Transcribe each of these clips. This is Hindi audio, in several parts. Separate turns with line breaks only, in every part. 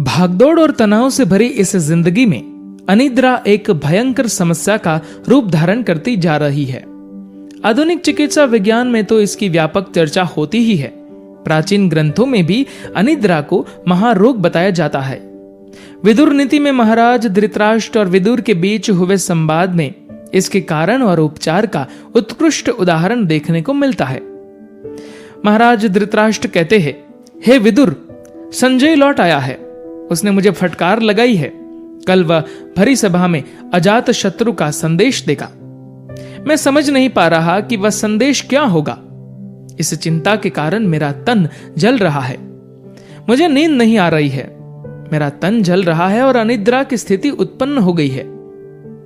भागदौड़ और तनाव से भरी इस जिंदगी में अनिद्रा एक भयंकर समस्या का रूप धारण करती जा रही है। आधुनिक चिकित्सा विज्ञान में तो इसकी व्यापक चर्चा होती ही है। प्राचीन ग्रंथों में भी अनिद्रा को महारोग बताया जाता है। विदुर नीति में महाराज धृतराष्ट्र और विदुर के बीच हुए संवाद में इसके कारण और उपचार का उत्कृष्ट उदाहरण देखने को मिलता है। महाराज धृतराष्ट्र कहते हैं, हे विदुर, संजय लौट आया है। उसने मुझे फटकार लगाई है। कल वह भरी सभा में अजात शत्रु का संदेश देगा। मैं समझ नहीं पा रहा कि वह संदेश क्या होगा। इस चिंता के कारण मेरा तन जल रहा है। मुझे नींद नहीं आ रही है। मेरा तन जल रहा है और अनिद्रा की स्थिति उत्पन्न हो गई है।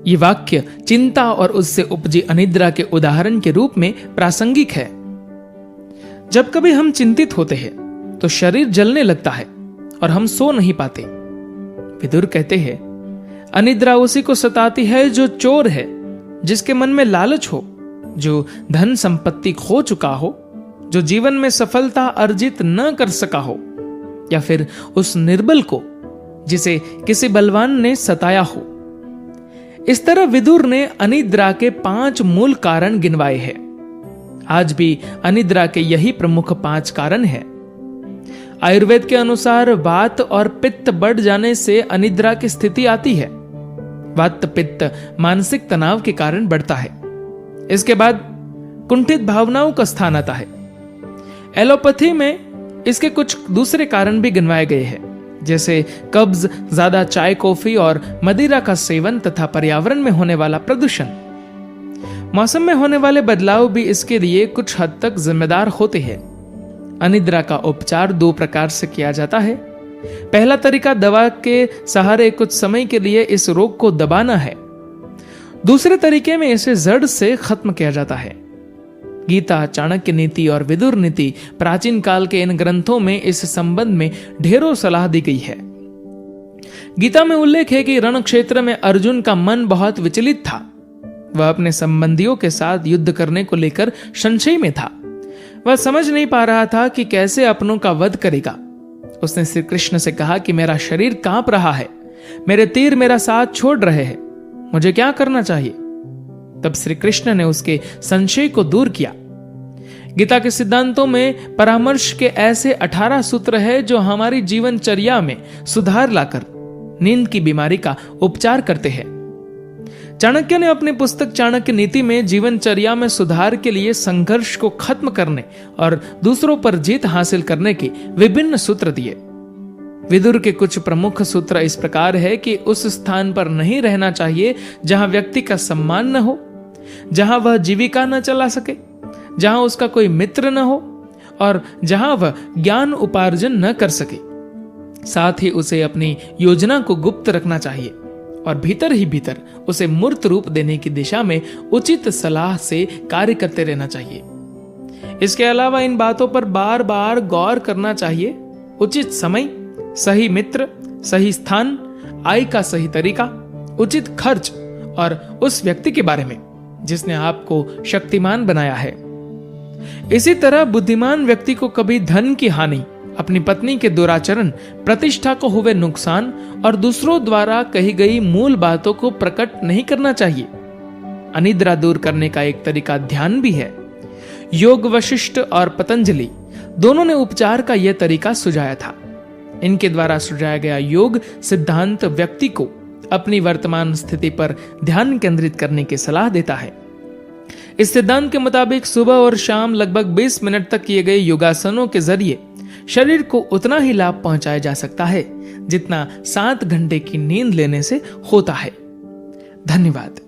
ये वाक्य चिंता और उससे उपजी अनिद्रा के उदाहरण के रूप में प्रासंगिक है। जब कभी हम चिंतित होते हैं तो शरीर जलने लगता है और हम सो नहीं पाते। विदुर कहते हैं, अनिद्रा उसी को सताती है जो चोर है, जिसके मन में लालच हो, जो धन संपत्ति खो चुका हो, जो जीवन में सफलता अर्जित न कर सका हो, या फिर उस निर्बल को जिसे किसी बलवान ने सताया हो। इस तरह विदुर ने अनिद्रा के 5 मूल कारण गिनवाए हैं। आज भी अनिद्रा के यही प्रमुख 5 कारण हैं। आयुर्वेद के अनुसार वात और पित्त बढ़ जाने से अनिद्रा की स्थिति आती है। वात पित्त मानसिक तनाव के कारण बढ़ता है। इसके बाद कुंठित भावनाओं का स्थान आता है। एलोपैथी में इसके कुछ दूसरे कारण भी गिनवाए गए हैं, जैसे कब्ज, ज्यादा चाय कॉफी और मदिरा का सेवन तथा पर्यावरण में होने वाला प्रदूषण। मौसम में होने वाले बदलाव भी इसके लिए कुछ हद तक जिम्मेदार होते हैं। अनिद्रा का उपचार 2 प्रकार से किया जाता है। पहला तरीका दवा के सहारे कुछ समय के लिए इस रोग को दबाना है। दूसरे तरीके में इसे जड़ से खत्म किया जाता है। गीता, चाणक्य नीति और विदुर नीति प्राचीन काल के इन ग्रंथों में इस संबंध में ढेरों सलाह दी गई है। गीता में उल्लेख है कि रण क्षेत्र में अर्जुन का मन बहुत विचलित था। वह अपने संबंधियों के साथ युद्ध करने को लेकर संशय में था। वह समझ नहीं पा रहा था कि कैसे अपनों का वध करेगा। उसने श्री कृष्ण से कहा कि मेरा शरीर कांप रहा है, मेरे तीर मेरा साथ छोड़ रहे हैं, मुझे क्या करना चाहिए। तब श्री कृष्ण ने उसके संशय को दूर किया। गीता के सिद्धांतों में परामर्श के ऐसे 18 सूत्र है जो हमारी जीवनचर्या में सुधार लाकर नींद की बीमारी का उपचार करते हैं। चाणक्य ने अपनी पुस्तक चाणक्य नीति में जीवनचर्या में सुधार के लिए संघर्ष को खत्म करने और दूसरों पर जीत हासिल करने के विभिन्न सूत्र दिए। विदुर के कुछ प्रमुख सूत्र इस प्रकार है कि उस स्थान पर नहीं रहना चाहिए जहां व्यक्ति का सम्मान न हो, जहां वह जीविका न चला सके, जहां उसका कोई मित्र न हो और जहां वह ज्ञान उपार्जन न कर सके। साथ ही उसे अपनी योजना को गुप्त रखना चाहिए और भीतर ही भीतर उसे मूर्त रूप देने की दिशा में उचित सलाह से कार्य करते रहना चाहिए। इसके अलावा इन बातों पर बार बार गौर करना चाहिए। उचित समय, सही मित्र, सही स्थान, आय का सही तरीका, उचित खर्च और उस व्यक्ति के बारे में जिसने आपको शक्तिमान बनाया है। इसी तरह बुद्धिमान व्यक्ति को कभी धन की हानि, अपनी पत्नी के दुराचरण, प्रतिष्ठा को हुए नुकसान और दूसरों द्वारा कही गई मूल बातों को प्रकट नहीं करना चाहिए। अनिद्रा दूर करने का एक तरीका ध्यान भी है। योग वशिष्ठ और पतंजलि दोनों ने उपचार का यह तरीका सुझाया था। इनके द्वारा सुझाया गया योग सिद्धांत व्यक्ति को अपनी वर्तमान स्थिति पर ध्यान केंद्रित करने की सलाह देता है। इस सिद्धांत के मुताबिक सुबह और शाम लगभग 20 मिनट तक किए गए योगासनों के जरिए शरीर को उतना ही लाभ पहुंचाया जा सकता है जितना 7 घंटे की नींद लेने से होता है। धन्यवाद।